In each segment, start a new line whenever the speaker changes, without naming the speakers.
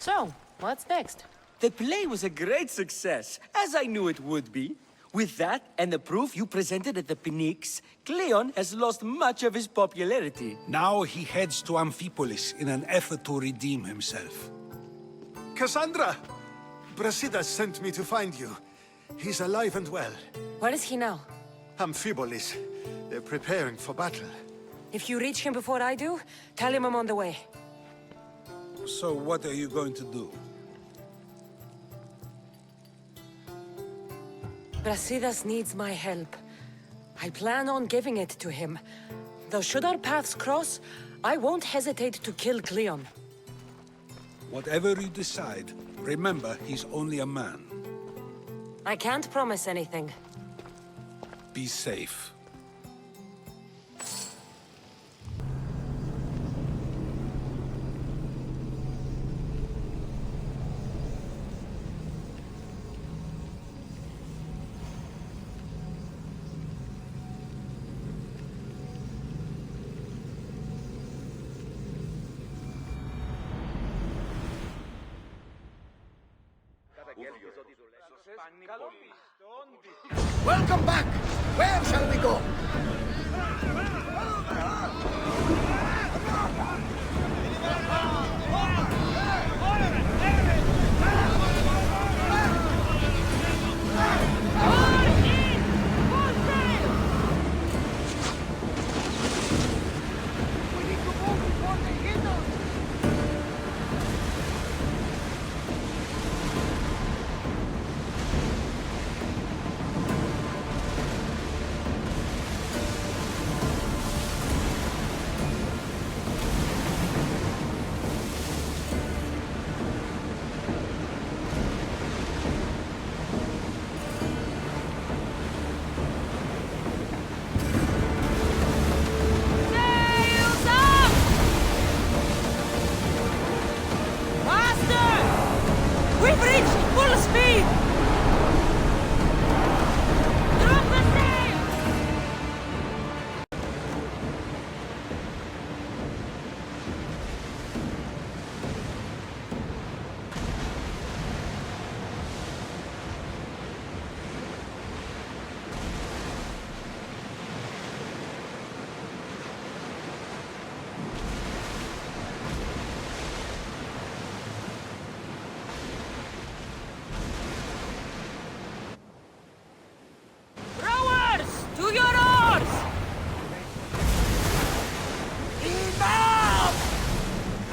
So, what's next?
The play was a great success, as I knew it would be. With that, and the proof you presented at the Pnyx, Cleon has lost much of his popularity.
Now he heads to Amphipolis in an effort to redeem himself.
Cassandra! Brasidas sent me to find you. He's alive and well.
Where is he now?
Amphipolis. They're preparing for battle.
If you reach him before I do, tell him I'm on the way.
So what are you going to do?
Brasidas needs my help. I plan on giving it to him. Though should our paths cross, I won't hesitate to kill Cleon.
Whatever you decide, remember he's only a man.
I can't promise anything.
Be safe.
Welcome back! Where shall we go?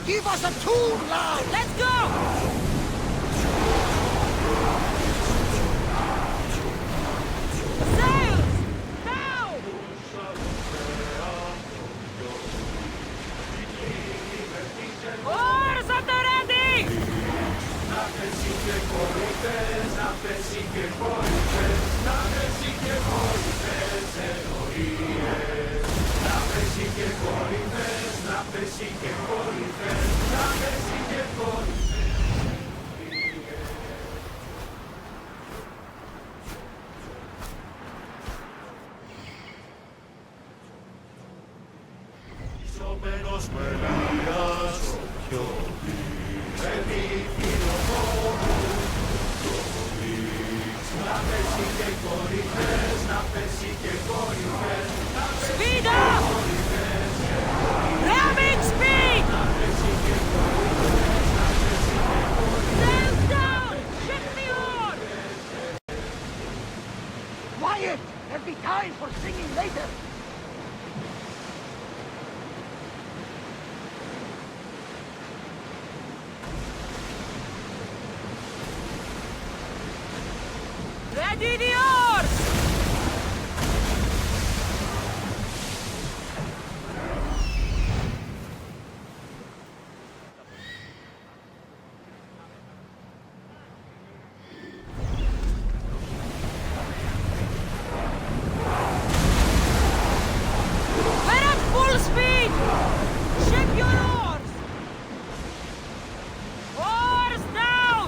Give us a tool, lad!
Let's go! Speed up! Ramming speed! Sails down! Ship the oars!
Quiet! There'll be time for singing later.
Ready the oars! We're at full speed! Ship your oars! Oars down!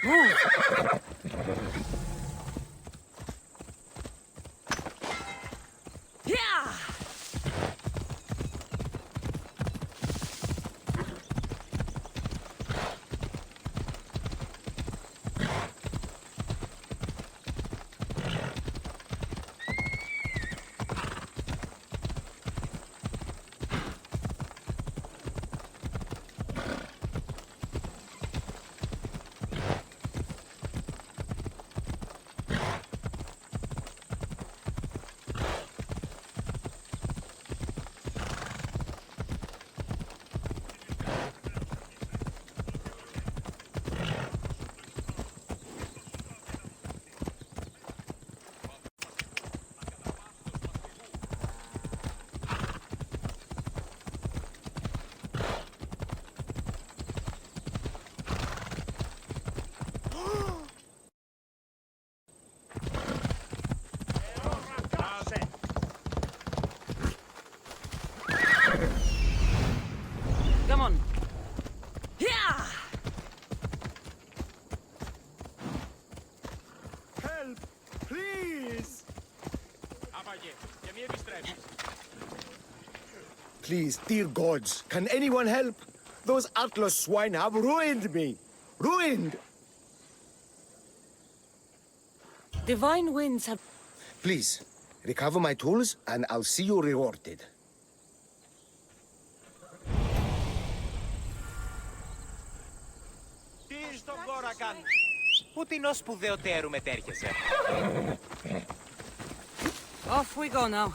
Yeah! Come on. Yeah!
Help! Please!
Please, dear gods, can anyone help? Those Atlas swine have ruined me. Ruined!
Divine winds have...
Please, recover my tools and I'll see you rewarded.
Τι στον κόρα κάνεις? Πού την ως σπουδαιοτέρου μετέρχεσαι?
Off we go now.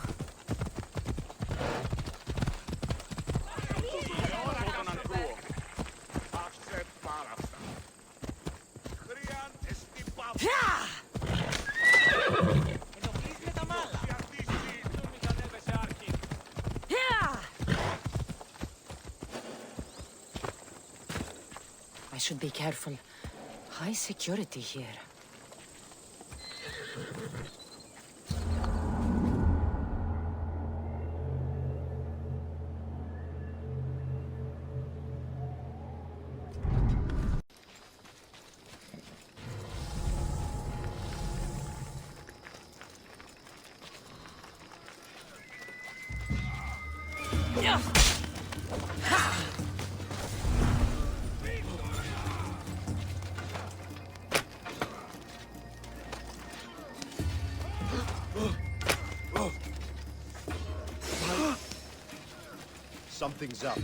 Ενοχλείς με τα μάλα.
I should be careful. High security here. Yeah.
Something's up.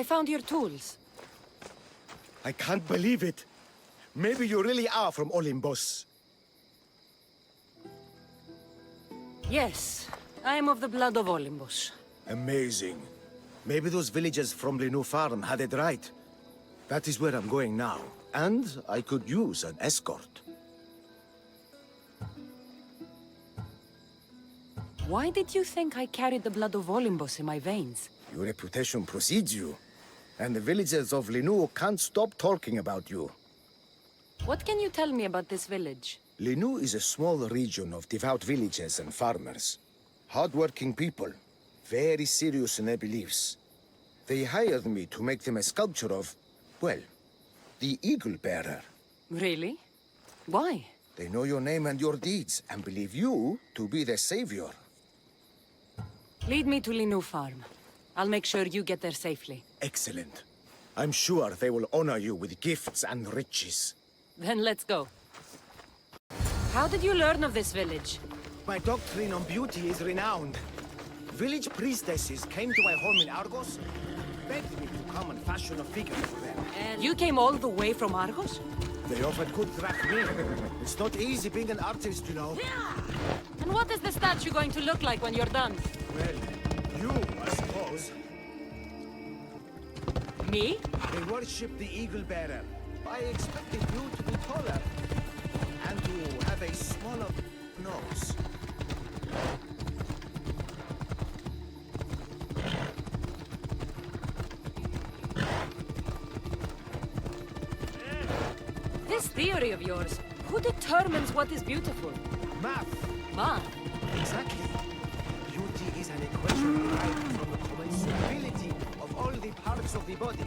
I found your tools.
I can't believe it. Maybe you really are from Olympus.
Yes, I am of the blood of Olympus.
Amazing. Maybe those villagers from Linu Farm had it right. That is where I'm going now. And I could use an escort.
Why did you think I carried the blood of Olympus in my veins?
Your reputation precedes you. And the villagers of Linu can't stop talking about you.
What can you tell me about this village?
Linu is a small region of devout villagers and farmers. Hard-working people, very serious in their beliefs. They hired me to make them a sculpture of, well, the Eagle Bearer.
Really? Why?
They know your name and your deeds, and believe you to be their savior.
Lead me to Linu Farm. I'll make sure you get there safely.
Excellent. I'm sure they will honor you with gifts and riches.
Then let's go. How did you learn of this village?
My doctrine on beauty is renowned. Village priestesses came to my home in Argos, begged me to come and fashion a figure for them.
You came all the way from Argos?
They offered good drachmae. It's not easy being an artist, you know.
And what is the statue going to look like when you're done?
Well, you, I suppose.
Me?
They worship the Eagle Bearer. I expected you to be taller and to have a smaller nose.
This theory of yours, who determines what is beautiful?
Math.
Math.
Exactly. Beauty is an equation derived from the commensurability of all the parts of the body.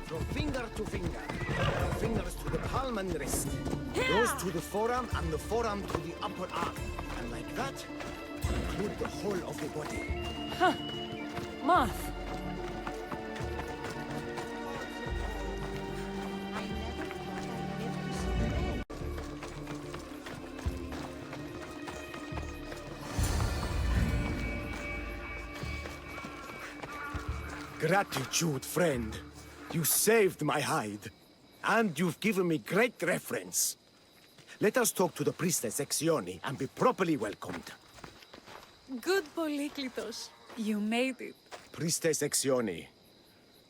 From finger to finger, the fingers to the palm and wrist, those to the forearm and the forearm to the upper arm. And like that, include the whole of the body.
Huh. Math.
Gratitude, friend. You saved my hide. And you've given me great reference. Let us talk to the priestess Exioni and be properly welcomed.
Good Polyklitos. You made it.
Priestess Exioni,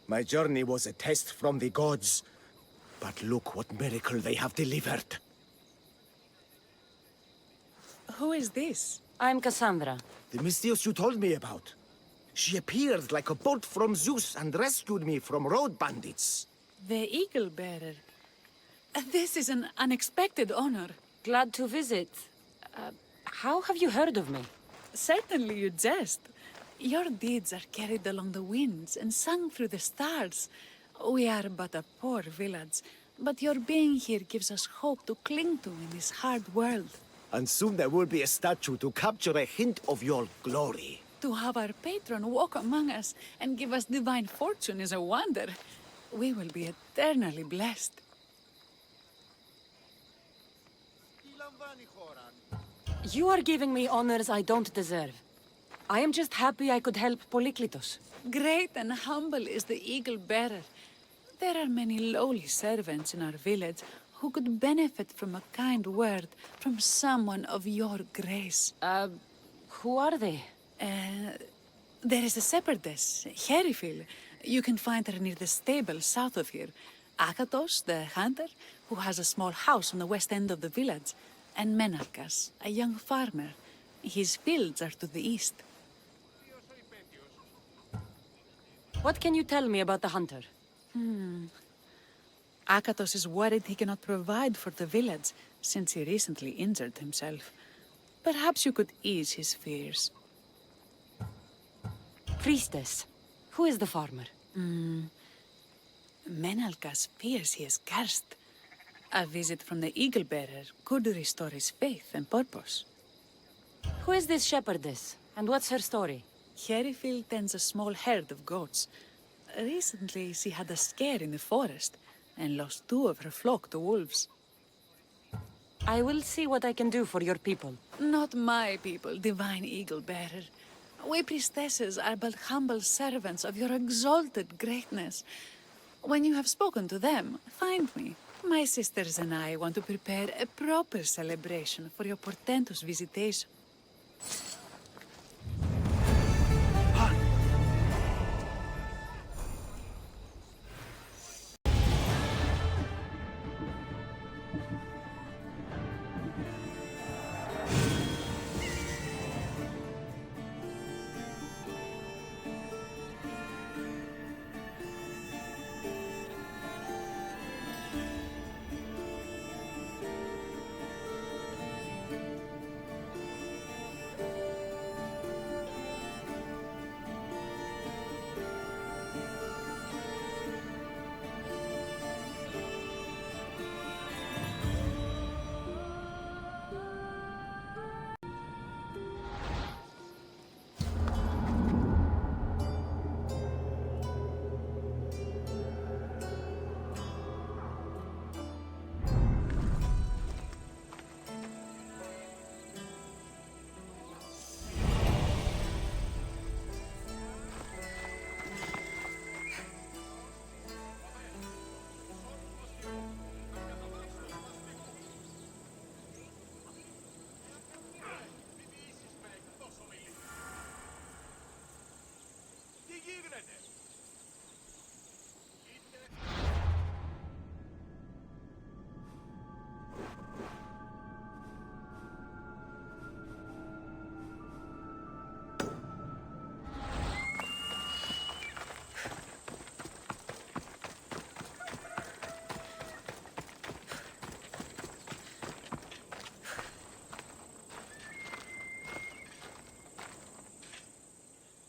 my journey was a test from the gods. But look what miracle they have delivered.
Who is this?
I'm Cassandra.
The Mystios you told me about. She appeared like a bolt from Zeus and rescued me from road bandits.
The Eagle Bearer. This is an unexpected honor.
Glad to visit. How have you heard of me?
Certainly you jest. Your deeds are carried along the winds and sung through the stars. We are but a poor village, but your being here gives us hope to cling to in this hard world.
And soon there will be a statue to capture a hint of your glory.
To have our patron walk among us and give us divine fortune is a wonder. We will be eternally blessed.
You are giving me honors I don't deserve. I am just happy I could help Polyklitos.
Great and humble is the Eagle Bearer. There are many lowly servants in our village who could benefit from a kind word from someone of your grace.
Who are they?
There is a shepherdess, Herifil. You can find her near the stable south of here. Akatos, the hunter, who has a small house on the west end of the village. And Menarkas, a young farmer. His fields are to the east.
What can you tell me about the hunter?
Akatos is worried he cannot provide for the village, since he recently injured himself. Perhaps you could ease his fears.
Priestess. Who is the farmer?
Menalkas fears he is cursed. A visit from the Eagle Bearer could restore his faith and purpose.
Who is this shepherdess? And what's her story?
Herifil tends a small herd of goats. Recently, she had a scare in the forest and lost 2 of her flock to wolves.
I will see what I can do for your people.
Not my people, Divine Eagle Bearer. We priestesses are but humble servants of your exalted greatness. When you have spoken to them, find me. My sisters and I want to prepare a proper celebration for your portentous visitation.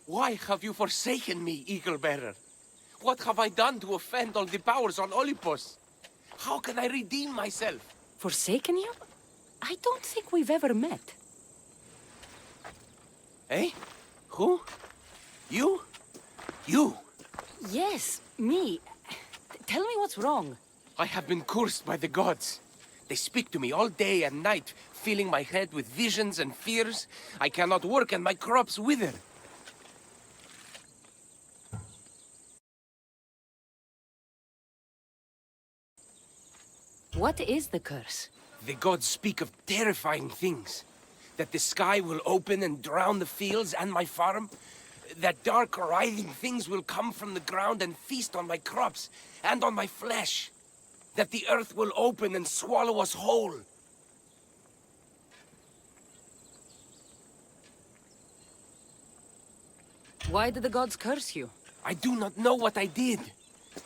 Why have you forsaken me, Eagle-Bearer? What have I done to offend all the powers on Olympus? How can I redeem myself?
Forsaken you? I don't think we've ever met.
Eh? Who? You? You?
Yes, me. Tell me what's wrong.
I have been cursed by the gods. They speak to me all day and night, filling my head with visions and fears. I cannot work and my crops wither.
What is the curse?
The gods speak of terrifying things. That the sky will open and drown the fields and my farm. That dark, writhing things will come from the ground and feast on my crops and on my flesh. That the earth will open and swallow us whole.
Why did the gods curse you?
I do not know what I did.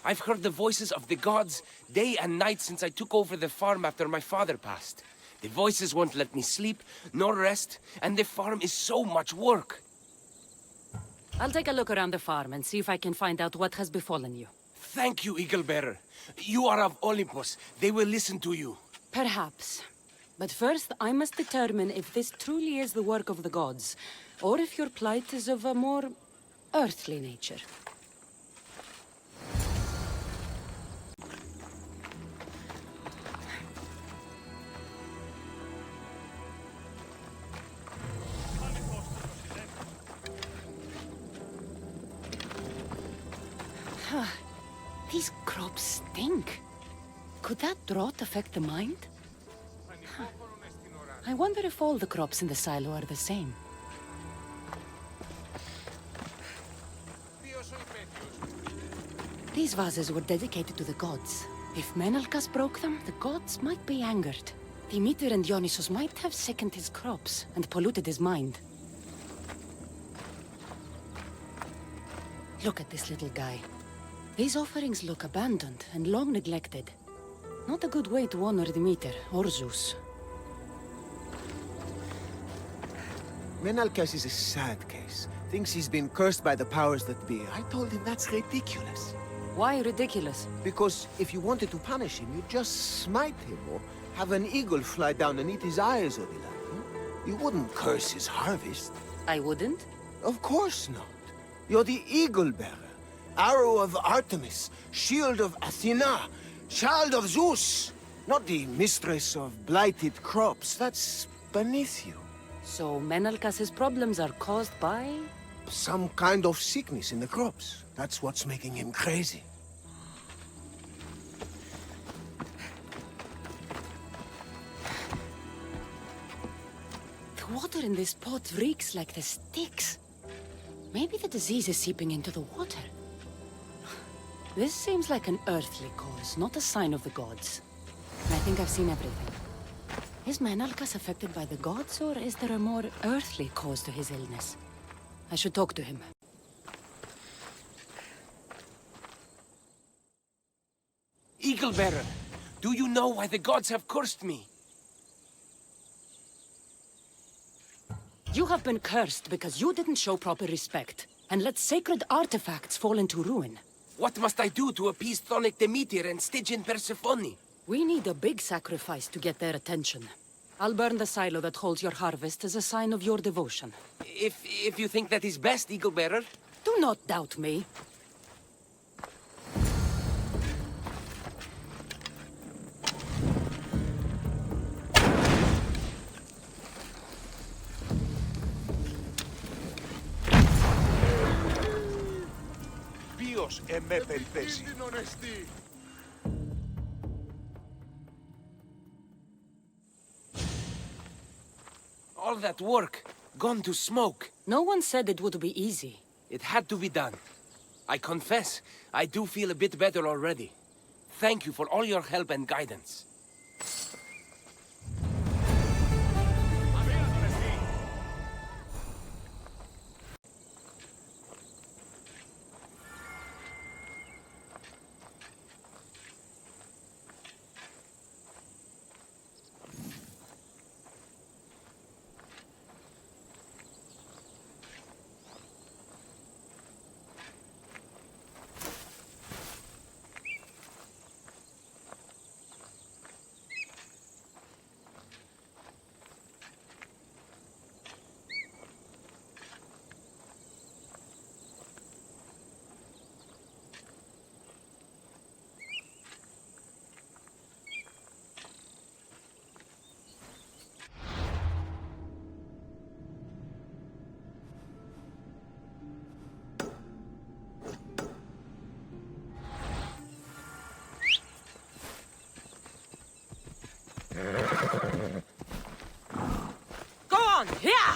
I've heard the voices of the gods day and night since I took over the farm after my father passed. The voices won't let me sleep, nor rest, and the farm is so much work.
I'll take a look around the farm and see if I can find out what has befallen you.
Thank you, Eagle-Bearer. You are of Olympus. They will listen to you.
Perhaps. But first, I must determine if this truly is the work of the gods, or if your plight is of a more earthly nature. These crops stink. Could that drought affect the mind? I wonder if all the crops in the silo are the same. These vases were dedicated to the gods. If Menalcas broke them, the gods might be angered. Demeter and Dionysos might have sickened his crops and polluted his mind. Look at this little guy. These offerings look abandoned and long neglected. Not a good way to honor Demeter or Zeus.
Menalcas is a sad case. Thinks he's been cursed by the powers that be. I told him that's ridiculous.
Why ridiculous?
Because if you wanted to punish him, you'd just smite him or have an eagle fly down and eat his eyes, Odila. You wouldn't curse his harvest.
I wouldn't?
Of course not. You're the eagle-bearer. Arrow of Artemis, shield of Athena, child of Zeus. Not the mistress of blighted crops. That's beneath you.
So Menalcas's problems are caused by
Some kind of sickness in the crops. That's what's making him crazy.
The water in this pot reeks like the sticks. Maybe the disease is seeping into the water. This seems like an earthly cause, not a sign of the gods. I think I've seen everything. Is Menalcas affected by the gods, or is there a more earthly cause to his illness? I should talk to him.
Eagle Bearer, do you know why the gods have cursed me?
You have been cursed because you didn't show proper respect, and let sacred artifacts fall into ruin.
What must I do to appease Chthonic Demeter and Stygian Persephone?
We need a big sacrifice to get their attention. I'll burn the silo that holds your harvest as a sign of your devotion.
If you think that is best, Eagle Bearer.
Do not doubt me.
Ποιος εμέ περιπέσει.
All that work, gone to smoke.
No one said it would be easy.
It had to be done. I confess, I do feel a bit better already. Thank you for all your help and guidance.
Go on, yeah!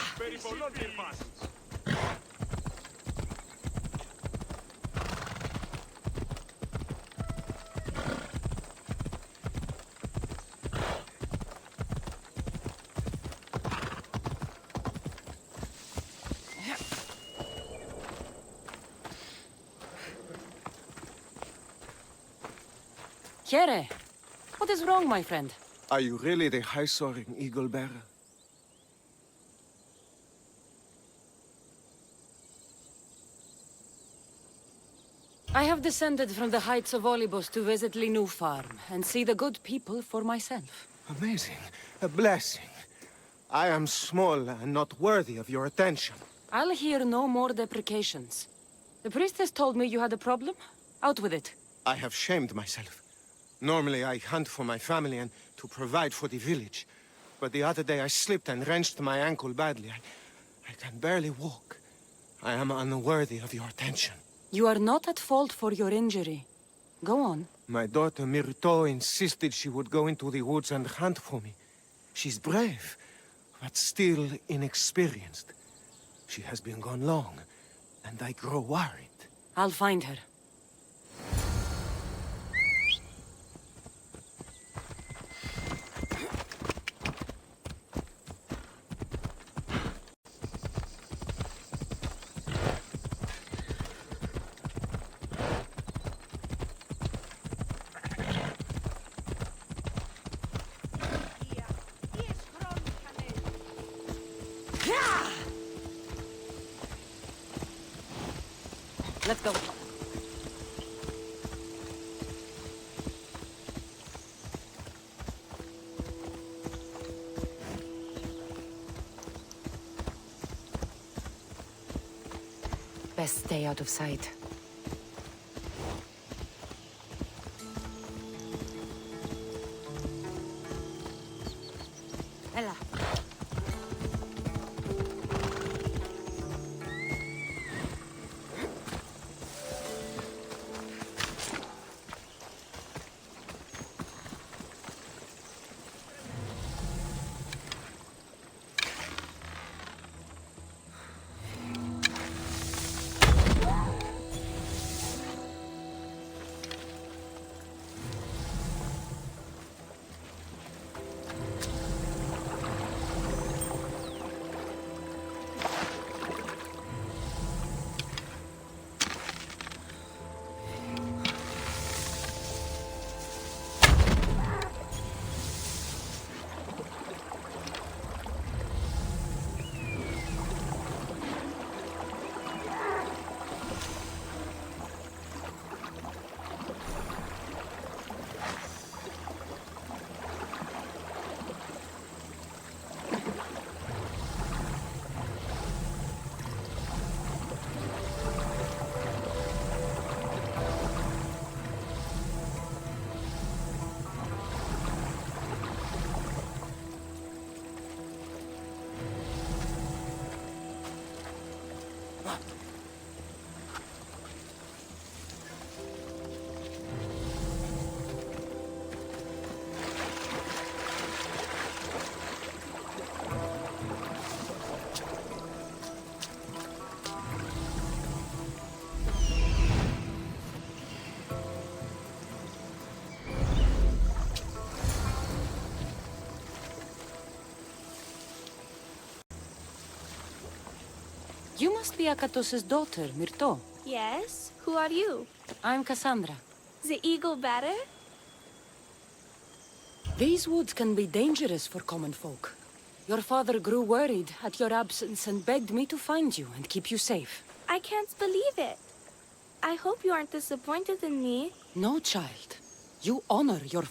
Kere, what is wrong, my friend?
Are you really the high-soaring Eagle Bearer?
I have descended from the heights of Olibos to visit Linu Farm and see the good people for myself.
Amazing. A blessing. I am small and not worthy of your attention.
I'll hear no more deprecations. The priestess told me you had a problem. Out with it.
I have shamed myself. Normally I hunt for my family and to provide for the village. But the other day I slipped and wrenched my ankle badly. I can barely walk. I am unworthy of your attention.
You are not at fault for your injury. Go on.
My daughter Myrto insisted she would go into the woods and hunt for me. She's brave, but still inexperienced. She has been gone long, and I grow worried.
I'll find her. Let's go. Best stay out of sight. Ella. You must be Akatos's daughter, Myrto.
Yes? Who are you?
I'm Cassandra.
The eagle bearer?
These woods can be dangerous for common folk. Your father grew worried at your absence and begged me to find you and keep you safe.
I can't believe it. I hope you aren't disappointed in me.
No, child. You honor your...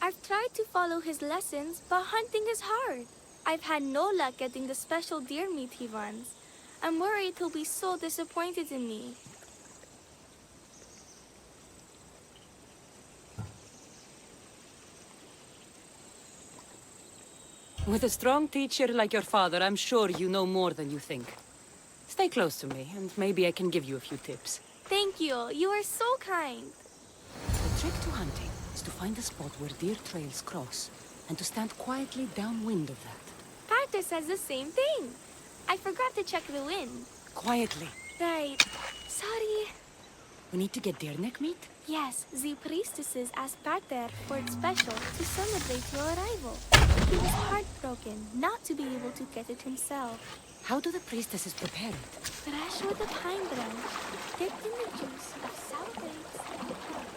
I've tried to follow his lessons, but hunting is hard. I've had no luck getting the special deer meat he wants. I'm worried he'll be so disappointed in me.
With a strong teacher like your father, I'm sure you know more than you think. Stay close to me, and maybe I can give you a few tips.
Thank you. You are so kind.
The trick to hunting is to find a spot where deer trails cross, and to stand quietly downwind of that.
Parker says the same thing. I forgot to check the wind.
Quietly.
Right. Sorry.
We need to get deer neck meat?
Yes, the priestesses asked Parker for it special to celebrate your arrival. He was heartbroken not to be able to get it himself.
How do the priestesses prepare it?
Fresh with a pine branch, dipped in the juice of sour grapes and plums.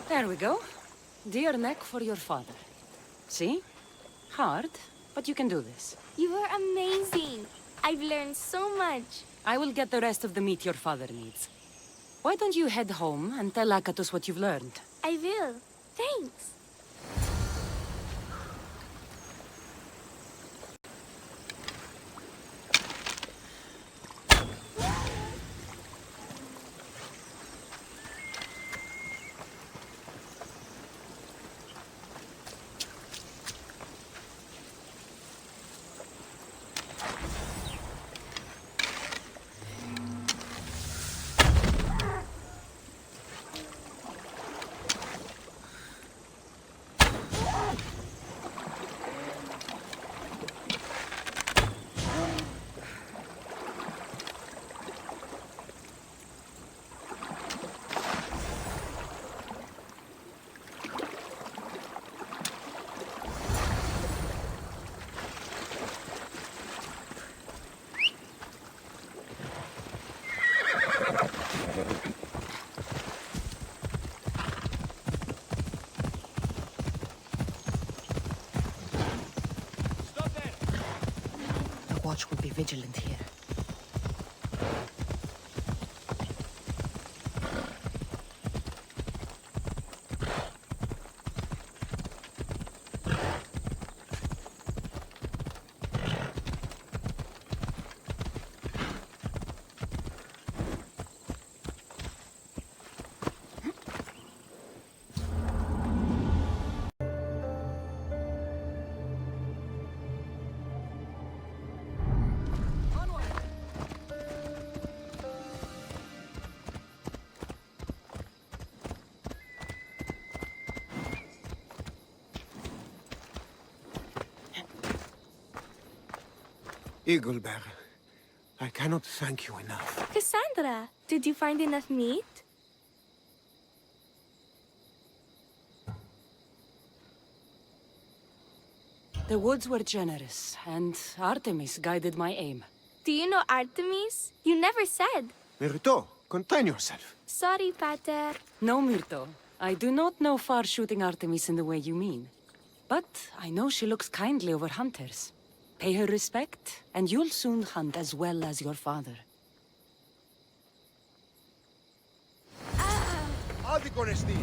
There we go. Deer neck for your father. See? Hard, but you can do this.
You are amazing. I've learned so much.
I will get the rest of the meat your father needs. Why don't you head home and tell Akatos what you've learned?
I will. Thanks.
The watch will be vigilant here.
Eaglebearer, I cannot thank you enough.
Cassandra, did you find enough meat?
The woods were generous, and Artemis guided my aim.
Do you know Artemis? You never said.
Myrto,
Contain yourself.
Sorry, Pater.
No, Myrto. I do not know far-shooting Artemis in the way you mean. But I know she looks kindly over hunters. Pay her respect, and you'll soon hunt as well as your father.
Άδικον εστί.